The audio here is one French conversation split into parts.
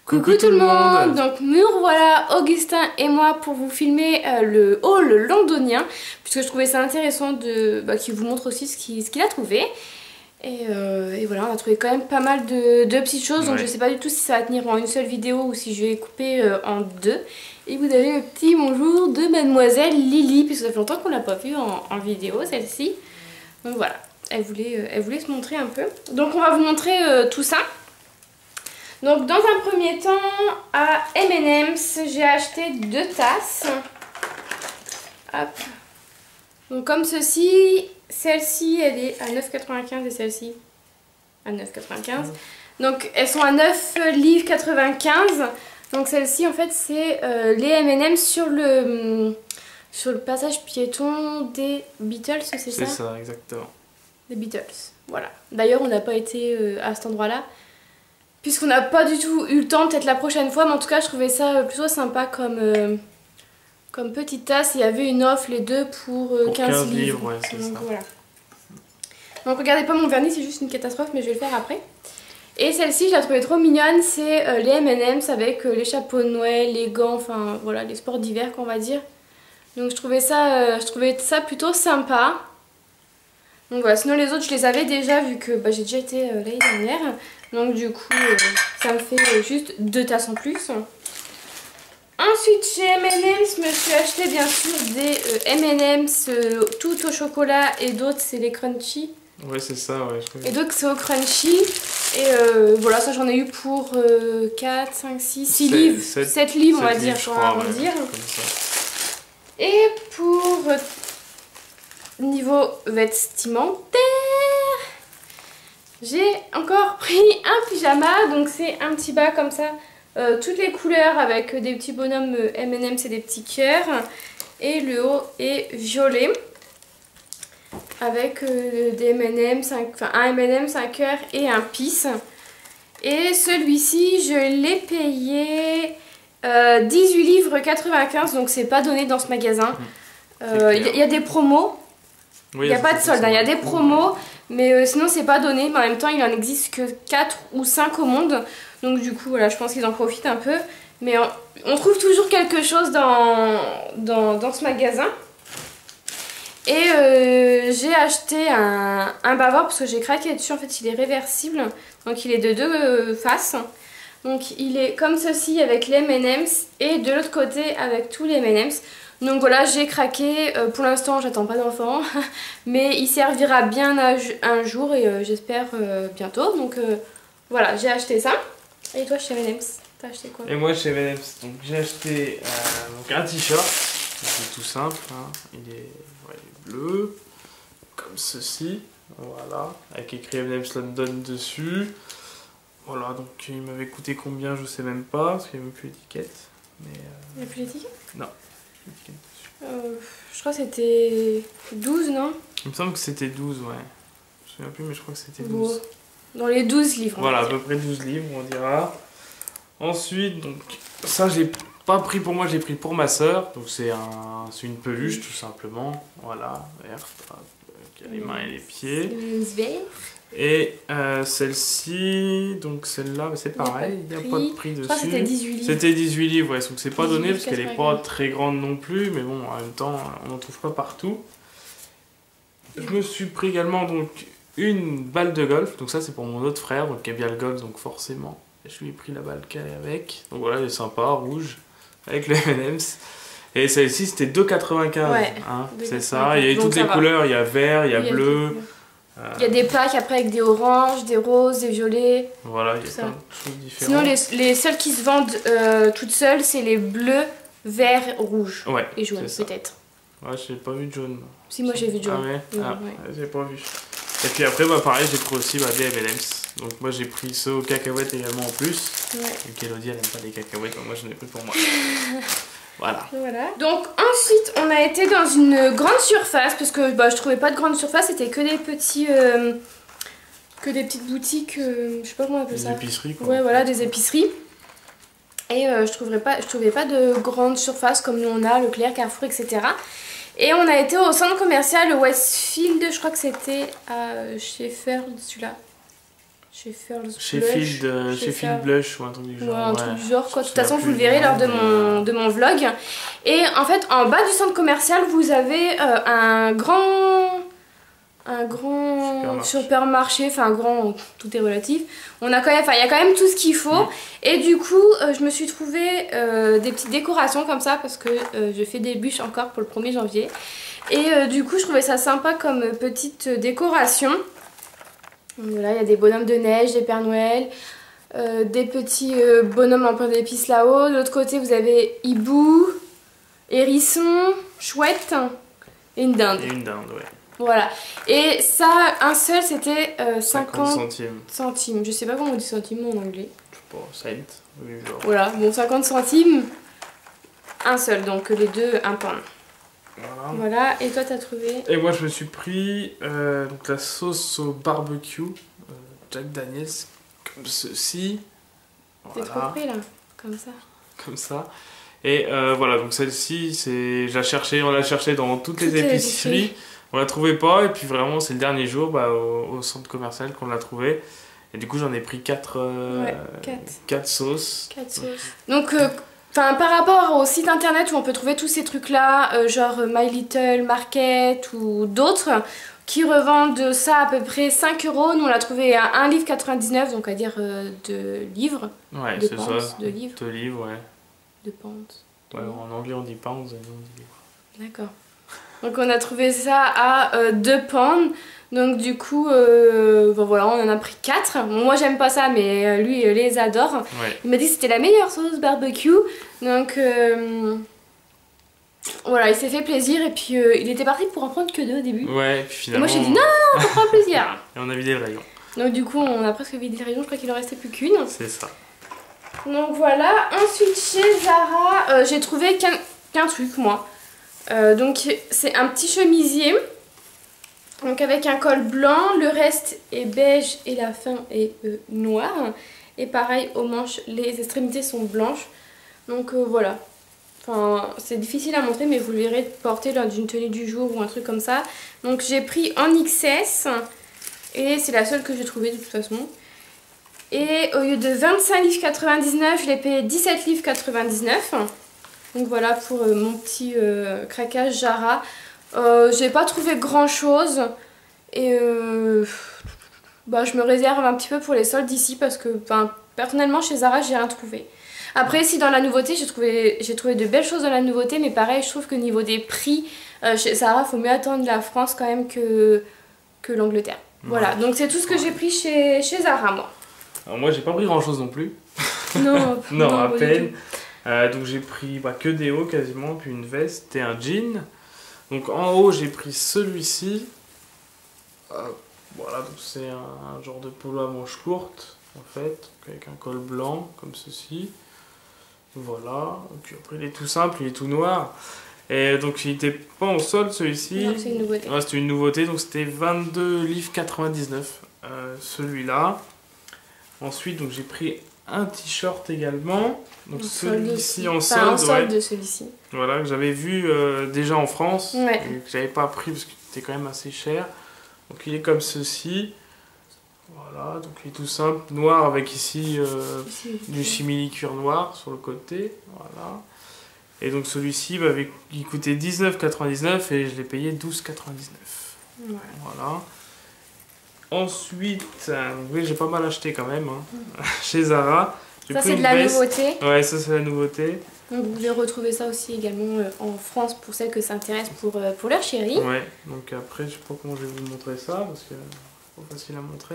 Coucou tout le monde. Donc nous revoilà, Augustin et moi, pour vous filmer le haul londonien, puisque je trouvais ça intéressant qu'il vous montre aussi ce qu'il a trouvé. Et voilà, on a trouvé quand même pas mal de petites choses, donc je sais pas du tout si ça va tenir en une seule vidéo ou si je vais couper en deux. Et vous avez le petit bonjour de mademoiselle Lily, puisque ça fait longtemps qu'on l'a pas vue en vidéo, celle-ci. Donc voilà, elle voulait se montrer un peu. Donc on va vous montrer tout ça. Donc dans un premier temps, à M&M's, j'ai acheté 2 tasses. Hop. Donc comme ceci, celle-ci elle est à 9,95 et celle-ci à 9,95. Donc elles sont à 9,95 livres. Donc celle-ci en fait c'est les M&M's sur le passage piéton des Beatles, c'est ça? C'est ça, exactement. Des Beatles, voilà. D'ailleurs on n'a pas été à cet endroit-là, puisqu'on n'a pas du tout eu le temps, peut-être la prochaine fois, mais en tout cas je trouvais ça plutôt sympa comme petite tasse. Il y avait une offre les deux pour 15 livres. Ouais, c'est ça. Voilà. Donc regardez pas mon vernis, c'est juste une catastrophe, mais je vais le faire après. Et celle-ci je la trouvais trop mignonne, c'est les M&M's avec les chapeaux de Noël, les gants, enfin voilà, les sports d'hiver qu'on va dire. Donc je trouvais ça plutôt sympa. Donc voilà, sinon les autres je les avais déjà vu que j'ai déjà été l'année dernière. Donc du coup ça me fait juste 2 tasses en plus. Ensuite chez M&M's, je me suis acheté bien sûr des M&M's tout au chocolat et d'autres c'est les crunchy. Ouais c'est ça, ouais. Et d'autres c'est au crunchy. Et voilà, ça j'en ai eu pour 4, 5, 6 livres. 7 livres on va dire, je crois, arrondir. Et pour niveau vestimentaire, j'ai encore pris un pyjama. Donc c'est un petit bas comme ça, toutes les couleurs avec des petits bonhommes M&M's et des petits cœurs. Et le haut est violet avec des M&M's, un M&M's, un cœur et un peace. Et celui-ci je l'ai payé 18 livres 95, donc c'est pas donné dans ce magasin. Il y a des promos. Oui, il n'y a pas de solde, il y a des promos, mais sinon c'est pas donné. Mais en même temps il en existe que 4 ou 5 au monde. Donc du coup voilà, je pense qu'ils en profitent un peu. Mais on trouve toujours quelque chose dans ce magasin. Et j'ai acheté un bavard parce que j'ai craqué dessus. En fait il est réversible, donc il est de 2 faces. Donc il est comme ceci avec les M&M's et de l'autre côté avec tous les M&M's. Donc voilà, j'ai craqué. Pour l'instant j'attends pas d'enfant, mais il servira bien un jour et j'espère bientôt. Donc voilà, j'ai acheté ça. Et toi chez M&M's, t'as acheté quoi? Et moi chez M&M's, donc j'ai acheté un t-shirt. C'est tout simple, hein. Il est bleu, comme ceci, voilà, avec écrit M&M's London dessus. Voilà, donc il m'avait coûté combien, je sais même pas, parce qu'il n'y a même plus l'étiquette. Il n'y a plus l'étiquette? Non. Je crois que c'était 12, non? Il me semble que c'était 12, ouais. Je me souviens plus, mais je crois que c'était 12. Dans les 12 livres. Voilà, à peu près 12 livres, on dira. Ensuite, donc, ça je l'ai pas pris pour moi, je l'ai pris pour ma soeur. Donc c'est une peluche, tout simplement. Voilà, verte, avec les mains et les pieds. Et celle-ci, donc celle-là, c'est pareil, il n'y a pas de prix dessus. C'était 18 livres. C'était 18 livres, ouais, donc c'est pas donné parce qu'elle n'est pas très grande non plus, mais bon, en même temps, on n'en trouve pas partout. Je me suis pris également donc une balle de golf, donc ça c'est pour mon autre frère, donc qui aime bien le golf, donc forcément, je lui ai pris la balle qu'elle est avec. Donc voilà, elle est sympa, rouge, avec le M&M's. Et celle-ci c'était 2,95, ouais, hein, c'est ça, il y a toutes les couleurs, il y a vert, il y a bleu. Il y a des plaques après avec des oranges, des roses, des violets. Voilà, il y a plein de choses différentes. Sinon, les seules qui se vendent toutes seules, c'est les bleus, verts, rouges. Ouais, et jaunes, peut-être. Ouais, j'ai pas vu de jaune. Si, moi j'ai vu de jaune. Ah ouais, ouais. J'ai pas vu. Et puis après, pareil, j'ai pris aussi des M&M's. Donc moi j'ai pris ceux aux cacahuètes également en plus. Ouais. Donc Elodie, elle n'aime pas les cacahuètes, donc moi j'en ai pris pour moi. Voilà. Donc ensuite on a été dans une grande surface parce que je trouvais pas de grande surface, c'était que des petits petites boutiques, je sais pas comment on appelle ça. Des épiceries quoi. Ouais voilà, des épiceries. Et je trouvais pas de grande surface comme nous on a, Leclerc, Carrefour, etc. Et on a été au centre commercial Westfield, je crois que c'était à Sheffield, celui-là. Sheffield Blush ou un truc du genre. Ouais, un truc du genre quoi. De toute façon, vous le verrez lors de mon vlog. Et en fait, en bas du centre commercial, vous avez un grand supermarché, enfin grand, tout est relatif. Il y a quand même tout ce qu'il faut. Et du coup, je me suis trouvé des petites décorations comme ça parce que je fais des bûches encore pour le 1er janvier. Et du coup, je trouvais ça sympa comme petite décoration. Donc voilà, il y a des bonhommes de neige, des Pères Noël, des petits bonhommes en pain d'épices là-haut. De l'autre côté, vous avez hibou, hérisson, chouette et une dinde. Et une dinde, ouais. Voilà. Et ça, un seul, c'était 50 centimes. Je sais pas comment on dit centimes en anglais. Je sais pas, cent. Oui, genre. Voilà, bon, 50 centimes. Un seul, donc les deux, un pound. Voilà, et toi t'as trouvé? Et moi je me suis pris donc la sauce au barbecue Jack Daniels, comme ceci. T'es trop pris là, comme ça. Comme ça. Et voilà, donc celle-ci, on l'a cherchée dans toutes les épiceries. On la trouvait pas, et puis vraiment c'est le dernier jour au centre commercial qu'on l'a trouvée. Et du coup j'en ai pris 4 sauces. 4 sauces. Donc par rapport au site internet où on peut trouver tous ces trucs là, genre My Little Market ou d'autres qui revendent ça à peu près 5 €, nous on l'a trouvé à 1,99 $, donc à dire de livres. Ouais, c'est ça. De livres. De livres, ouais. De pounds. Ouais, en anglais on dit pounds et nous on dit livres. D'accord. Donc on a trouvé ça à 2 pounds. Donc du coup, voilà, on en a pris 4. Bon, moi j'aime pas ça, mais lui il les adore. Ouais. Il m'a dit que c'était la meilleure sauce barbecue. Donc voilà, il s'est fait plaisir et puis il était parti pour en prendre que 2 au début. Ouais, et puis finalement... Et moi j'ai dit non, on prend plaisir. Et on a vidé le rayon. Donc du coup on a presque vidé le rayon, je crois qu'il en restait plus qu'une. C'est ça. Donc voilà, ensuite chez Zara, j'ai trouvé qu'un truc moi. Donc c'est un petit chemisier. Donc avec un col blanc, le reste est beige et la fin est noire. Et pareil aux manches, les extrémités sont blanches. Donc voilà. Enfin, c'est difficile à montrer mais vous le verrez porter lors d'une tenue du jour ou un truc comme ça. Donc j'ai pris en XS et c'est la seule que j'ai trouvée de toute façon. Et au lieu de 25,99 $, je l'ai payé 17,99 $. Donc voilà pour mon petit craquage Zara. J'ai pas trouvé grand chose et je me réserve un petit peu pour les soldes d'ici parce que personnellement chez Zara j'ai rien trouvé. Après si dans la nouveauté j'ai trouvé de belles choses dans la nouveauté, mais pareil je trouve que niveau des prix chez Zara faut mieux attendre la France quand même que l'Angleterre. Voilà, donc c'est tout ce que j'ai pris chez Zara moi. Alors moi j'ai pas pris grand chose non plus. Non, non à peine. Donc j'ai pris que des hauts quasiment, puis une veste et un jean. Donc en haut j'ai pris celui-ci. Voilà, donc c'est un genre de polo à manches courtes en fait, avec un col blanc comme ceci. Voilà, et puis après il est tout simple, il est tout noir. Et donc il n'était pas en solde celui-ci. Non, c'est une nouveauté. Ouais, c'était une nouveauté, donc c'était 22,99 $, celui-là. Ensuite donc j'ai pris un t-shirt également. Donc celui-ci en solde. En solde de celui-ci. Voilà, que j'avais vu déjà en France. Ouais. Et que j'avais pas pris parce qu'il était quand même assez cher. Donc il est comme ceci. Voilà, donc il est tout simple, noir avec ici du simili-cuir noir sur le côté. Voilà. Et donc celui-ci, il coûtait 19,99 € et je l'ai payé 12,99 €. Ouais. Voilà. Ensuite, oui, j'ai pas mal acheté quand même chez Zara. Ça c'est de la nouveauté. Ouais, ça c'est la nouveauté. Donc vous pouvez retrouver ça aussi également en France pour celles que ça intéresse pour leur chérie. Ouais, donc après je sais pas comment je vais vous montrer ça parce que c'est pas facile à montrer.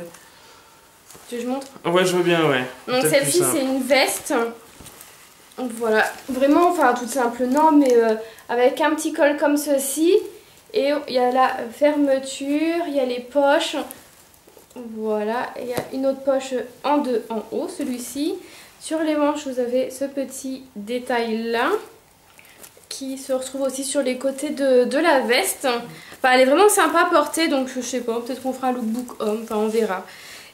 Tu veux que je montre? Ouais, je veux bien, ouais. Donc celle-ci c'est une veste. Voilà, vraiment, toute simple, non, mais avec un petit col comme ceci. Et il y a la fermeture, il y a les poches. Voilà, et il y a une autre poche en haut, celui-ci. Sur les manches, vous avez ce petit détail-là qui se retrouve aussi sur les côtés de la veste. Elle est vraiment sympa à porter, donc je sais pas, peut-être qu'on fera un lookbook homme, on verra.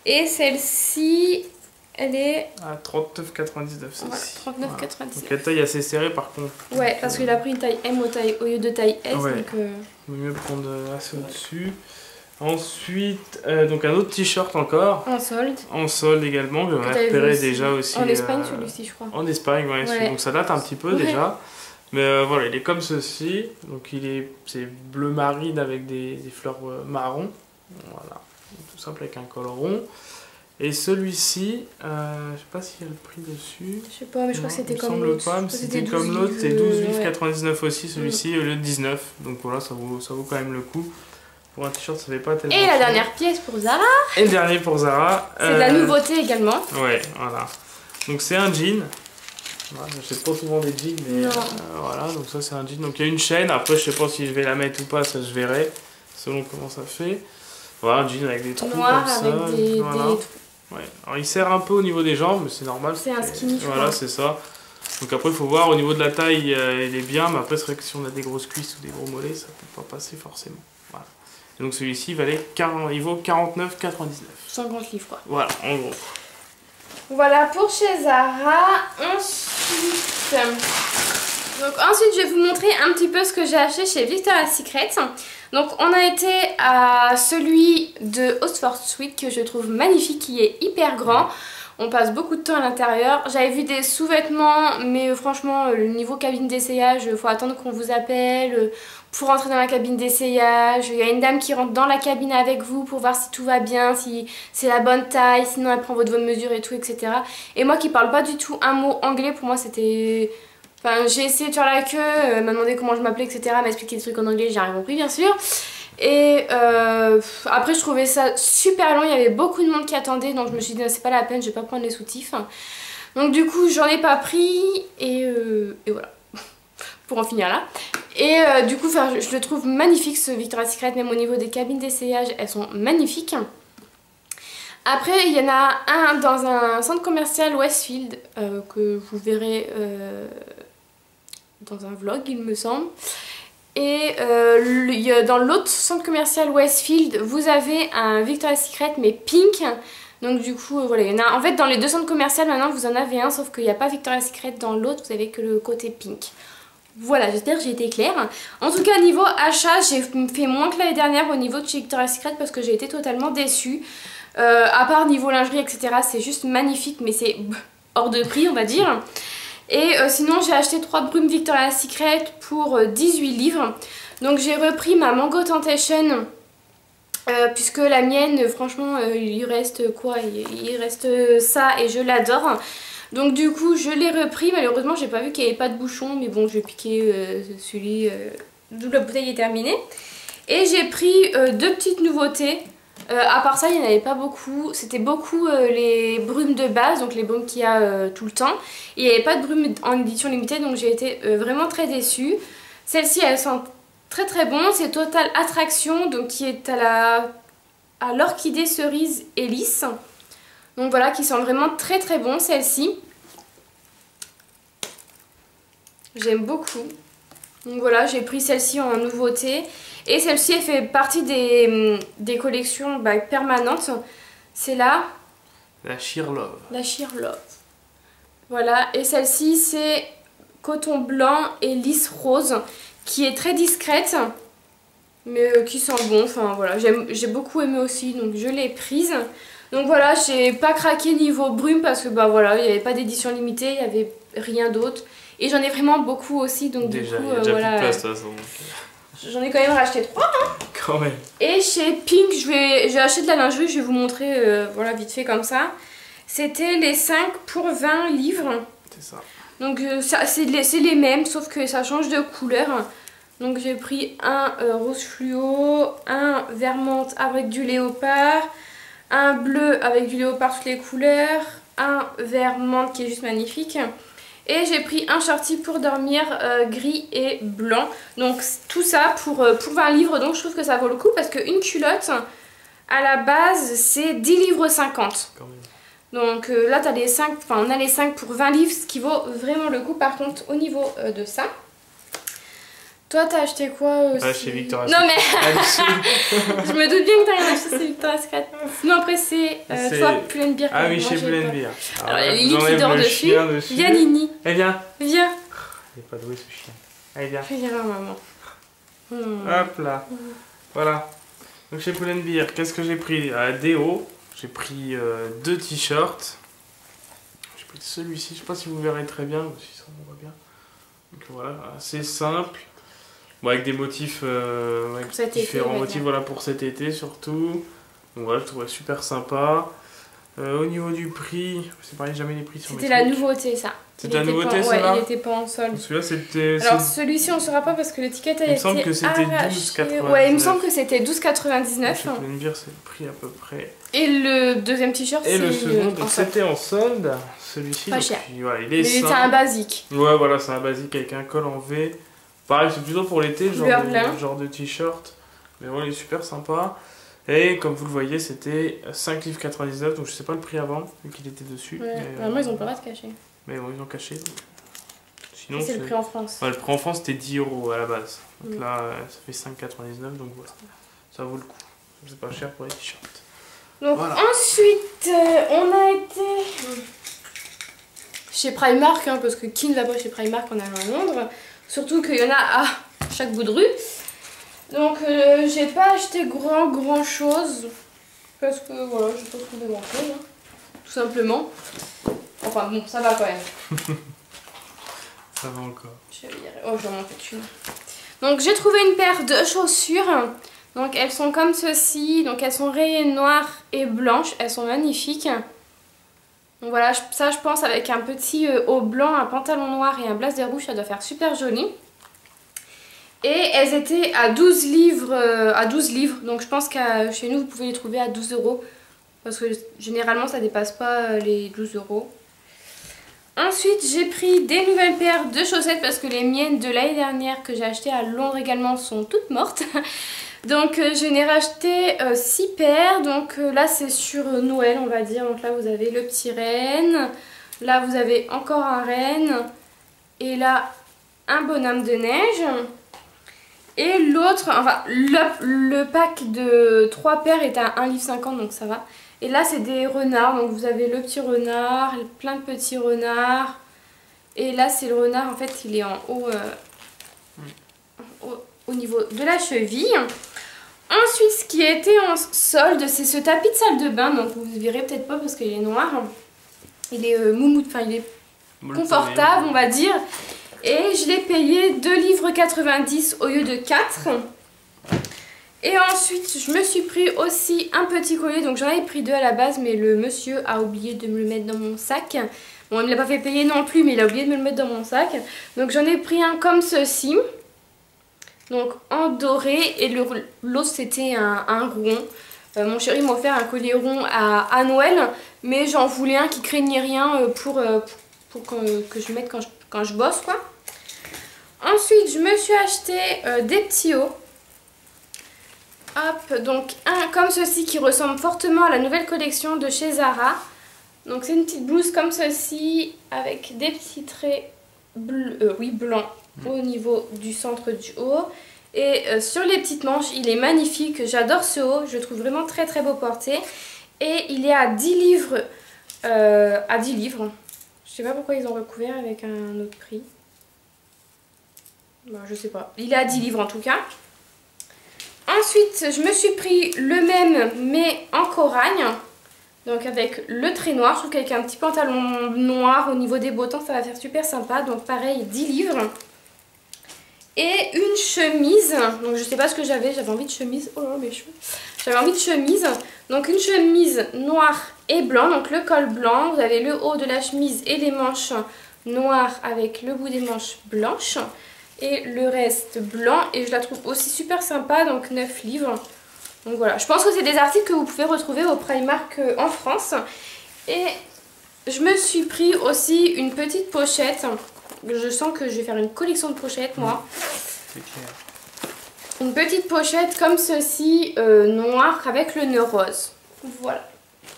Et celle-ci, elle est à 39,99 celle-ci. Ouais, 39,99. Voilà. Donc la taille assez serrée par contre. Ouais, parce qu'il a pris une taille M au lieu de taille S. Ouais. Donc il vaut mieux prendre assez au-dessus. Ensuite, donc un autre t-shirt encore. En solde. En solde également, que j'en ai repéré déjà aussi. En Espagne, celui-ci, je crois. En Espagne, ouais. Donc ça date un petit peu déjà. Mais voilà, il est comme ceci. Donc c'est bleu marine avec des fleurs marron. Voilà, tout simple avec un col rond. Et celui-ci, je sais pas s'il y a le prix dessus. Je sais pas, mais je crois que c'était comme l'autre. Il me semble pas, mais c'était comme l'autre. C'est 12,99 aussi celui-ci au lieu de 19. Donc voilà, ça vaut quand même le coup. Pour un t-shirt, ça fait pas tellement. Et la dernière pièce pour Zara. Et le dernier pour Zara. C'est de la nouveauté également. Ouais, voilà. Donc c'est un jean. Voilà, je sais pas souvent des jeans, mais voilà. Donc ça c'est un jean. Donc il y a une chaîne. Après, je sais pas si je vais la mettre ou pas, ça je verrai. Selon comment ça fait. Voilà, un jean avec des trous noir comme ça. Avec des trous. Ouais. Alors il serre un peu au niveau des jambes, mais c'est normal. C'est un skinny. Voilà, c'est ça. Donc après, il faut voir au niveau de la taille, il est bien. Mais après, c'est vrai que si on a des grosses cuisses ou des gros mollets, ça peut pas passer forcément. Voilà. Et donc celui-ci il vaut 49,99. 50 livres quoi. Voilà, en gros. Voilà pour chez Zara. Ensuite, je vais vous montrer un petit peu ce que j'ai acheté chez Victoria's Secret. Donc on a été à celui de Oxford Street que je trouve magnifique, qui est hyper grand. On passe beaucoup de temps à l'intérieur. J'avais vu des sous-vêtements, mais franchement, le niveau cabine d'essayage, il faut attendre qu'on vous appelle pour rentrer dans la cabine d'essayage. Il y a une dame qui rentre dans la cabine avec vous pour voir si tout va bien, si c'est la bonne taille, sinon elle prend votre mesure et tout, etc. Et moi qui parle pas du tout un mot anglais, pour moi c'était... Enfin, j'ai essayé de faire la queue, elle m'a demandé comment je m'appelais, etc. Elle m'a expliqué des trucs en anglais, j'ai rien compris bien sûr. Et après je trouvais ça super long, il y avait beaucoup de monde qui attendait, donc je me suis dit c'est pas la peine, je vais pas prendre les soutifs. Donc du coup j'en ai pas pris et voilà, pour en finir là. Et du coup je le trouve magnifique ce Victoria's Secret, même au niveau des cabines d'essayage, elles sont magnifiques. Après il y en a un dans un centre commercial Westfield que vous verrez dans un vlog il me semble. Et dans l'autre centre commercial Westfield, vous avez un Victoria's Secret mais pink. Donc du coup, voilà, il y en a. En fait, dans les deux centres commerciaux, maintenant, vous en avez un, sauf qu'il n'y a pas Victoria's Secret dans l'autre, vous avez que le côté pink. Voilà, j'espère que j'ai été claire. En tout cas, niveau achat, j'ai fait moins que l'année dernière au niveau de chez Victoria's Secret parce que j'ai été totalement déçue. À part niveau lingerie, etc., c'est juste magnifique, mais c'est hors de prix, on va dire. Et sinon j'ai acheté 3 brumes Victoria's Secret pour 18 livres. Donc j'ai repris ma Mango Temptation puisque la mienne franchement il reste quoi, il reste ça et je l'adore. Donc du coup je l'ai repris, malheureusement j'ai pas vu qu'il n'y avait pas de bouchon, mais bon je vais piquer celui d'où la bouteille est terminée. Et j'ai pris 2 petites nouveautés. À part ça il n'y en avait pas beaucoup, c'était beaucoup les brumes de base, donc les brumes qu'il y a tout le temps. Et il n'y avait pas de brumes en édition limitée, donc j'ai été vraiment très déçue. Celles-ci elles sont très très bonnes, c'est Total Attraction, donc qui est à l'orchidée cerise et lisse. Donc voilà, qui sont vraiment très très bons celles-ci. J'aime beaucoup. Donc voilà, j'ai pris celle-ci en nouveauté. Et celle-ci, elle fait partie des collections permanentes. C'est là. La Sheer Love. La Sheer Love. Voilà, et celle-ci, c'est coton blanc et lisse rose, qui est très discrète, mais qui sent bon. Enfin voilà, j'ai beaucoup aimé aussi, donc je l'ai prise. Donc voilà, j'ai pas craqué niveau brume parce que voilà, il n'y avait pas d'édition limitée, il n'y avait rien d'autre. Et j'en ai vraiment beaucoup aussi, donc déjà, du coup, il y a déjà plus de place de toute façon. J'en ai quand même racheté 3 hein. Quand même. Et chez Pink, j'ai acheté de la lingerie, je vais vous montrer voilà, vite fait comme ça. C'était les 5 pour 20 livres. C'est ça. Donc c'est les mêmes, sauf que ça change de couleur. Donc j'ai pris un rose fluo, un vert menthe avec du léopard, un bleu avec du léopard toutes les couleurs, un vert menthe qui est juste magnifique. Et j'ai pris un shorty pour dormir gris et blanc. Donc tout ça pour 20 livres. Donc je trouve que ça vaut le coup parce qu'une culotte, à la base, c'est 10 livres 50. Quand même. Donc là, t'as les 5, on a les 5 pour 20 livres, ce qui vaut vraiment le coup. Par contre, au niveau de ça... Toi, t'as acheté quoi aussi? Chez Victoria's Secret. Non mais je me doute bien que t'as rien acheté chez Victoria's Secret. Sinon après c'est toi Pull&Bear. Ah oui, chez Pull&Bear. Alors il y a Lily qui dort dessus. Viens Nini. Eh viens. Viens. Il est pas doué ce chien. Allez viens. Viens maman. Hop là. Voilà. Donc chez Pull&Bear, qu'est-ce que j'ai pris? Des hauts, j'ai pris 2 t-shirts. J'ai pris celui-ci, je sais pas si vous verrez très bien, si ça on voit bien. Donc voilà, assez simple. Bon, avec des motifs, avec différents motifs voilà, pour cet été surtout. Donc voilà, je trouvais super sympa. Au niveau du prix, je sais pas jamais les prix sur mes trucs. C'était la nouveauté ça. C'était la nouveauté ça là? Ouais, il était pas en solde. Celui-là c'était... Alors celui-ci on saura pas parce que l'étiquette a été arrachée. Il me semble que c'était 12,99. Ouais, il me semble que c'était 12,99. Chez Pull&Bear c'est le prix à peu près. Et le deuxième t-shirt c'est... Et le second, donc c'était en solde. Celui-ci, pas cher. Voilà, il est mais c'est un basique. Ouais, voilà, c'est un basique avec un col en V. Pareil, c'est plutôt pour l'été, genre de t-shirt. Mais bon, il est super sympa. Et comme vous le voyez, c'était 5,99 livres, donc je sais pas le prix avant, vu qu'il était dessus. Ouais, vraiment, ils ont pas le droit de cacher. Mais bon, ils ont caché. Donc. Sinon, c'est le prix en France. Ouais, le prix en France, c'était 10 € à la base. Donc là, ça fait 5,99, donc voilà. Ça vaut le coup. C'est pas cher pour les t-shirts. Donc voilà. Ensuite, on a été chez Primark, hein, parce que qui ne va pas chez Primark en allant à Londres? Surtout qu'il y en a à chaque bout de rue. Donc j'ai pas acheté grand chose. Parce que voilà, j'ai pas trouvé grand chose. Hein, tout simplement. Enfin bon, ça va quand même. Ça va encore. Oh, j'en ai fait une. Donc j'ai trouvé une paire de chaussures. Donc elles sont comme ceci. Donc elles sont rayées noires et blanches. Elles sont magnifiques. Donc voilà, ça je pense avec un petit haut blanc, un pantalon noir et un blazer rouge, ça doit faire super joli. Et elles étaient à 12 livres. Donc je pense que chez nous vous pouvez les trouver à 12 €. Parce que généralement ça dépasse pas les 12 €. Ensuite j'ai pris des nouvelles paires de chaussettes parce que les miennes de l'année dernière que j'ai achetées à Londres également sont toutes mortes. Donc je n'ai racheté 6 paires. Donc là c'est sur Noël on va dire. Donc là vous avez le petit renne. Là vous avez encore un renne. Et là un bonhomme de neige. Et l'autre, enfin le pack de 3 paires est à 1,50 € donc ça va. Et là c'est des renards, donc vous avez le petit renard, plein de petits renards. Et là c'est le renard, en fait il est en haut, au niveau de la cheville. Ensuite ce qui a été en solde c'est ce tapis de salle de bain, donc vous ne verrez peut-être pas parce qu'il est noir. Il est moumoute, enfin il est confortable on va dire. Et je l'ai payé 2,90 € au lieu de 4. Et ensuite je me suis pris aussi un petit collier. Donc j'en avais pris 2 à la base mais le monsieur a oublié de me le mettre dans mon sac. Bon il ne me l'a pas fait payer non plus mais il a oublié de me le mettre dans mon sac. Donc j'en ai pris un comme ceci. Donc en doré et l'autre c'était un rond. Mon chéri m'a offert un collier rond à Noël. Mais j'en voulais un qui craignait rien pour que je mette quand je bosse quoi. Ensuite je me suis acheté des petits hauts. Hop, donc un comme ceci qui ressemble fortement à la nouvelle collection de chez Zara. Donc c'est une petite blouse comme ceci avec des petits traits blancs au niveau du centre du haut. Et sur les petites manches il est magnifique, j'adore ce haut, je le trouve vraiment très beau porté. Et il est à 10 livres. À 10 livres. Je sais pas pourquoi ils ont recouvert avec un autre prix. Bah, je sais pas. Il est à 10 livres en tout cas. Ensuite, je me suis pris le même mais en corail. Donc avec le trait noir. Je trouve qu'avec un petit pantalon noir au niveau des bottons, ça va faire super sympa. Donc pareil, 10 livres. Et une chemise. Donc je sais pas ce que j'avais envie de chemise. Oh là là, mes cheveux. J'avais envie de chemise. Donc une chemise noire et blanc. Donc le col blanc. Vous avez le haut de la chemise et les manches noires avec le bout des manches blanches. Et le reste blanc. Et je la trouve aussi super sympa. Donc 9 livres. Donc voilà. Je pense que c'est des articles que vous pouvez retrouver au Primark en France. Et je me suis pris aussi une petite pochette. Je sens que je vais faire une collection de pochettes moi. C'est clair. Une petite pochette comme ceci, noire avec le nœud rose. Voilà,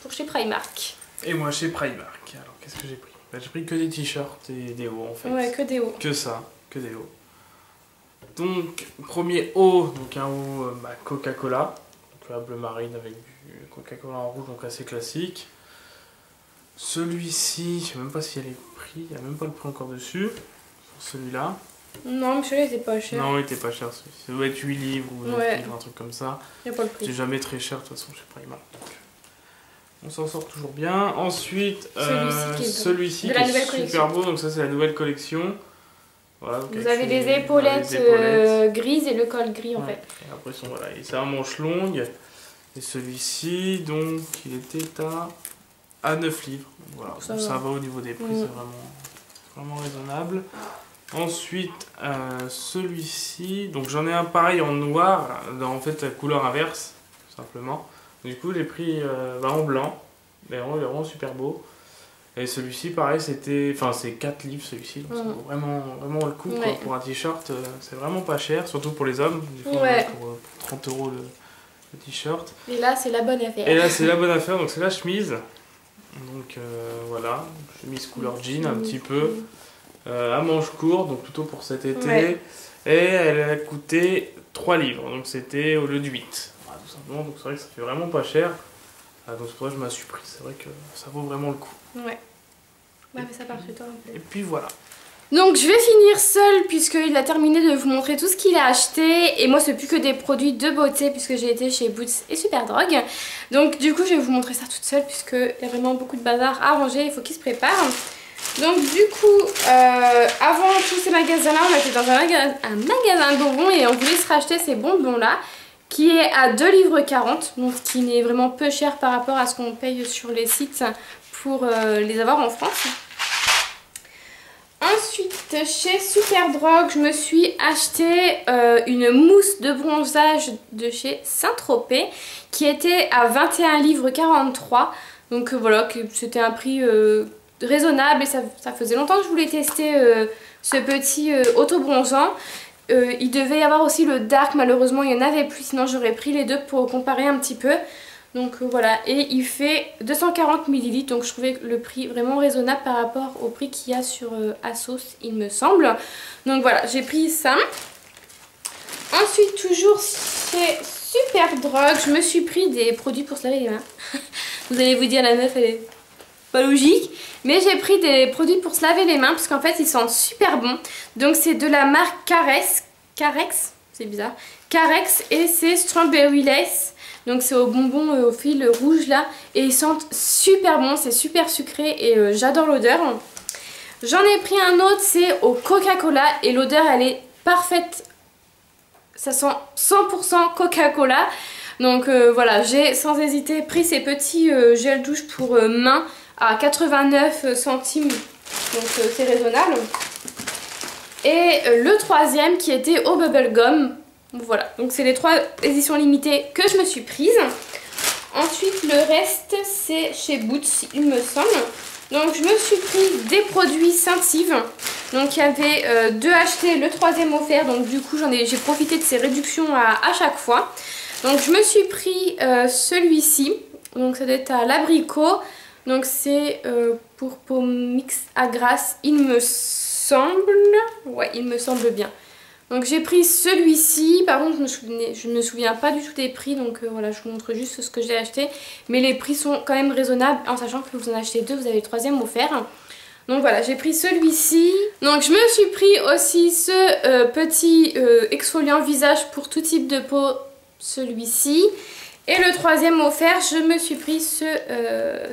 pour chez Primark. Et moi chez Primark, alors qu'est-ce que j'ai pris? Bah, j'ai pris que des t-shirts et des hauts en fait. Ouais, que des hauts. Que ça, que des hauts. Donc, premier haut, donc un haut Coca-Cola. Donc bleu marine avec du Coca-Cola en rouge, donc assez classique. Celui-ci, je sais même pas s'il y a les prix, il n'y a même pas le prix encore dessus. Sur celui-là. Non, mais celui-là, il était pas cher. Non, il était pas cher. Ça doit être 8 livres ou 9 livres, un truc comme ça. Il n'y a pas le prix. C'est jamais très cher, de toute façon, chez Primark. On s'en sort toujours bien. Ensuite, celui-ci qui est super beau. Donc ça, c'est la nouvelle collection. Voilà, donc vous avez les épaulettes, grises et le col gris en fait. Et après, voilà, c'est un manche longue. Et celui-ci, donc, il était à 9 livres. Voilà, ça va au niveau des prix, c'est vraiment raisonnable. Ensuite, celui-ci, donc j'en ai un pareil en noir, en fait, la couleur inverse, tout simplement. Du coup, j'ai pris en blanc, il est vraiment super beau. Et celui-ci, pareil, c'était. Enfin, c'est 4 livres celui-ci, donc ça vaut vraiment le coup quoi. Pour un t-shirt. C'est vraiment pas cher, surtout pour les hommes. Du coup, pour 30 € le t-shirt. Et là, c'est la bonne affaire. Et là, c'est la bonne affaire, donc c'est la chemise. Donc voilà, chemise couleur jean un petit peu. À manches courtes, donc plutôt pour cet été. Et elle a coûté 3 livres, donc c'était au lieu de 8. Voilà, tout simplement, donc c'est vrai que ça fait vraiment pas cher. Donc c'est pour ça que je m'en suis pris, c'est vrai que ça vaut vraiment le coup. Ouais, mais ça part sur toi un peu. Et puis voilà. Donc je vais finir seule puisqu'il a terminé de vous montrer tout ce qu'il a acheté. Et moi c'est plus que des produits de beauté puisque j'ai été chez Boots et Superdrug. Donc du coup je vais vous montrer ça toute seule puisqu'il y a vraiment beaucoup de bazar à ranger, il faut qu'il se prépare. Donc du coup, avant tous ces magasins-là, on était dans un magasin de bonbons et on voulait se racheter ces bonbons-là qui est à 2,40 livres, donc ce qui n'est vraiment peu cher par rapport à ce qu'on paye sur les sites pour les avoir en France. Ensuite, chez Superdrug, je me suis acheté une mousse de bronzage de chez Saint-Tropez qui était à 21,43 livres. Donc voilà, c'était un prix raisonnable et ça faisait longtemps que je voulais tester ce petit auto-bronzant. Il devait y avoir aussi le dark, malheureusement il n'y en avait plus, sinon j'aurais pris les deux pour comparer un petit peu. Donc voilà, et il fait 240 ml, donc je trouvais le prix vraiment raisonnable par rapport au prix qu'il y a sur Asos, il me semble. Donc voilà, j'ai pris ça. Ensuite, toujours chez Superdrug, je me suis pris des produits pour se laver les mains. Vous allez vous dire, la meuf elle est pas logique, mais j'ai pris des produits pour se laver les mains parce qu'en fait ils sentent super bons. Donc c'est de la marque Carex, c'est bizarre, Carex, et c'est Strawberry Lace. Donc c'est au bonbon au fil rouge là, et ils sentent super bon, c'est super sucré et j'adore l'odeur. J'en ai pris un autre, c'est au Coca-Cola et l'odeur elle est parfaite, ça sent 100% Coca-Cola. Donc voilà, j'ai sans hésiter pris ces petits gels douche pour main à 89 centimes, donc c'est raisonnable. Et le troisième qui était au bubblegum. Voilà, donc c'est les 3 éditions limitées que je me suis prise. Ensuite le reste c'est chez Boots il me semble. Donc je me suis pris des produits Scentive. Donc il y avait 2 achetés, le 3e offert. Donc du coup j'ai profité de ces réductions à chaque fois. Donc je me suis pris celui-ci. Donc ça doit être à l'abricot. Donc c'est pour peau mix à grasse il me semble. Ouais, il me semble bien. Donc j'ai pris celui-ci, par contre je ne me souviens pas du tout des prix, donc voilà, je vous montre juste ce que j'ai acheté. Mais les prix sont quand même raisonnables, en sachant que vous en achetez 2, vous avez le 3e offert. Donc voilà, j'ai pris celui-ci. Donc je me suis pris aussi ce petit exfoliant visage pour tout type de peau, celui-ci. Et le 3e offert, je me suis pris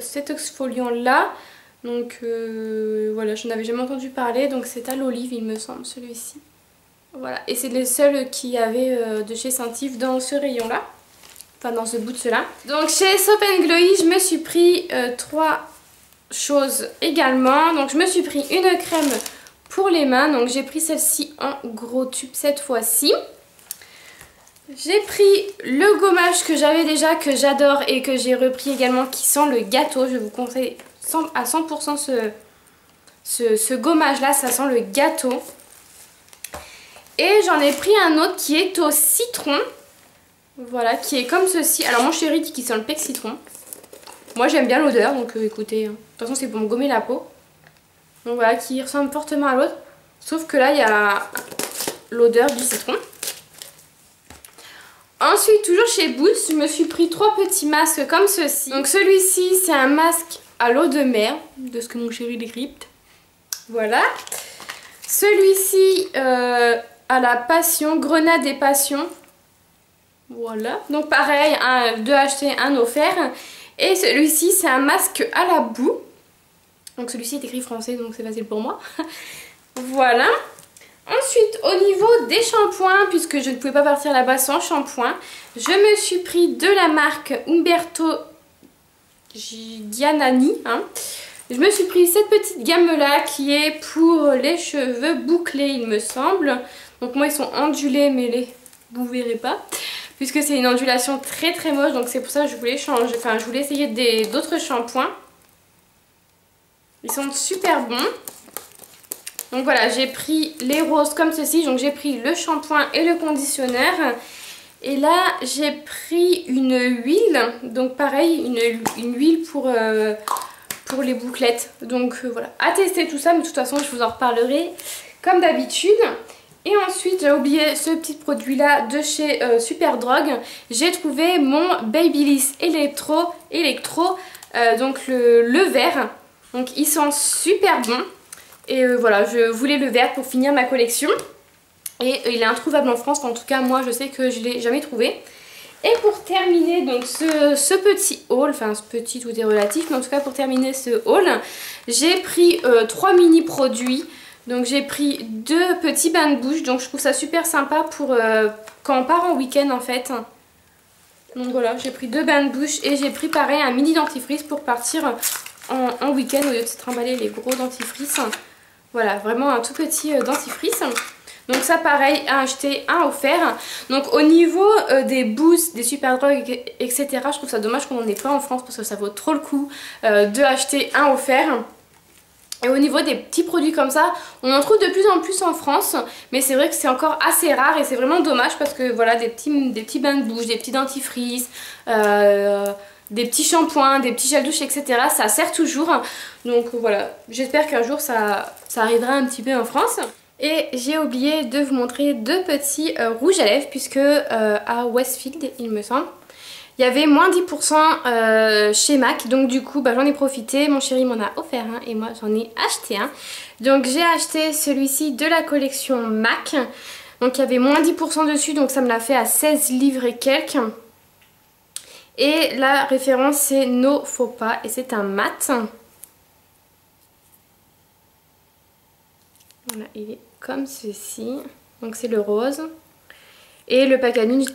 cet exfoliant là. Donc voilà, je n'avais jamais entendu parler, donc c'est à l'olive il me semble celui-ci. Voilà, et c'est les seuls qu'il y avait de chez Scentive dans ce rayon là, enfin dans ce bout de cela. Donc chez Soap & Glowy, je me suis pris 3 choses également. Donc je me suis pris une crème pour les mains, donc j'ai pris celle-ci en gros tube cette fois-ci. J'ai pris le gommage que j'avais déjà, que j'adore et que j'ai repris également, qui sent le gâteau. Je vous conseille à 100% ce gommage là, ça sent le gâteau. Et j'en ai pris un autre qui est au citron. Voilà, qui est comme ceci. Alors mon chéri dit qu'il sent le pec citron. Moi j'aime bien l'odeur, donc écoutez, de toute façon c'est pour me gommer la peau. Donc voilà, qui ressemble fortement à l'autre. Sauf que là il y a l'odeur du citron. Ensuite, toujours chez Boots, je me suis pris 3 petits masques comme ceci. Donc celui-ci c'est un masque à l'eau de mer, de ce que mon chéri décrypte. Voilà. Celui-ci à la passion, grenade et passion. Voilà, donc pareil, 2 achetés, 1 offert. Et celui-ci c'est un masque à la boue. Donc celui-ci est écrit français, donc c'est facile pour moi. Voilà. Ensuite, au niveau des shampoings, puisque je ne pouvais pas partir là-bas sans shampoing, je me suis pris de la marque Umberto Giannani. Je me suis pris cette petite gamme-là qui est pour les cheveux bouclés, il me semble. Donc moi, ils sont ondulés, mais vous ne verrez pas. Puisque c'est une ondulation très très moche, donc c'est pour ça que je voulais changer. Enfin, je voulais essayer d'autres shampoings. Ils sont super bons. Donc voilà, j'ai pris les roses comme ceci. Donc j'ai pris le shampoing et le conditionneur. Et là, j'ai pris une huile. Donc pareil, une huile pour les bouclettes. Donc voilà, à tester tout ça. Mais de toute façon, je vous en reparlerai comme d'habitude. Et ensuite, j'ai oublié ce petit produit là de chez Superdrug. J'ai trouvé mon Babyliss Electro, donc le vert. Donc il sent super bon. Et voilà, je voulais le vert pour finir ma collection. Et il est introuvable en France, en tout cas moi je sais que je ne l'ai jamais trouvé. Et pour terminer donc ce petit haul, enfin ce petit tout est relatif, mais en tout cas pour terminer ce haul, j'ai pris 3 mini produits. Donc j'ai pris 2 petits bains de bouche, donc je trouve ça super sympa pour quand on part en week-end en fait. Donc voilà, j'ai pris 2 bains de bouche et j'ai pris pareil un mini dentifrice pour partir en week-end au lieu de se trimballer les gros dentifrices. Voilà, vraiment un tout petit dentifrice. Donc ça pareil, un acheté, un offert. Donc au niveau des Boost, des Superdrug, etc. je trouve ça dommage qu'on n'en ait pas en France parce que ça vaut trop le coup de acheter un offert. Et au niveau des petits produits comme ça, on en trouve de plus en plus en France. Mais c'est vrai que c'est encore assez rare et c'est vraiment dommage parce que voilà, des petits bains de bouche, des petits dentifrices, des petits shampoings, des petits gels douche, etc. ça sert toujours. Donc voilà, j'espère qu'un jour ça arrivera un petit peu en France. Et j'ai oublié de vous montrer 2 petits rouges à lèvres puisque à Westfield, il me semble, il y avait moins 10% chez MAC. Donc du coup, j'en ai profité. Mon chéri m'en a offert un et moi j'en ai acheté un. Donc j'ai acheté celui-ci de la collection MAC. Donc il y avait moins 10% dessus, donc ça me l'a fait à 16 livres et quelques. Et la référence c'est No Faux Pas et c'est un mat. Voilà, il est comme ceci. Donc c'est le rose. Et le packaging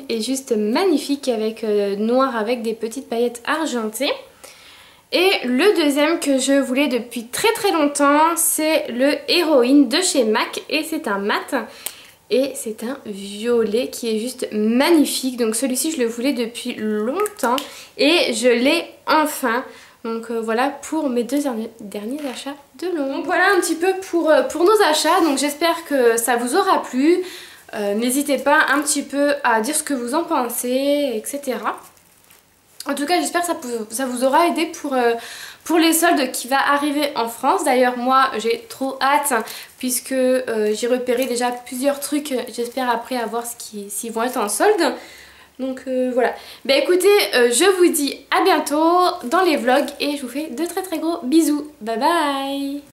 est juste magnifique avec noir avec des petites paillettes argentées. Et le deuxième que je voulais depuis très très longtemps, c'est le Héroïne de chez MAC et c'est un mat. Et c'est un violet qui est juste magnifique. Donc celui-ci je le voulais depuis longtemps et je l'ai enfin. Donc voilà pour mes 2 derniers achats de l'an. Donc voilà un petit peu pour nos achats. Donc j'espère que ça vous aura plu. N'hésitez pas un petit peu à dire ce que vous en pensez, etc. En tout cas j'espère que ça vous aura aidé pour les soldes qui va arriver en France. D'ailleurs moi j'ai trop hâte puisque j'ai repéré déjà plusieurs trucs. J'espère après avoir s'ils vont être en solde. Donc voilà. Écoutez, je vous dis à bientôt dans les vlogs et je vous fais de très très gros bisous. Bye bye.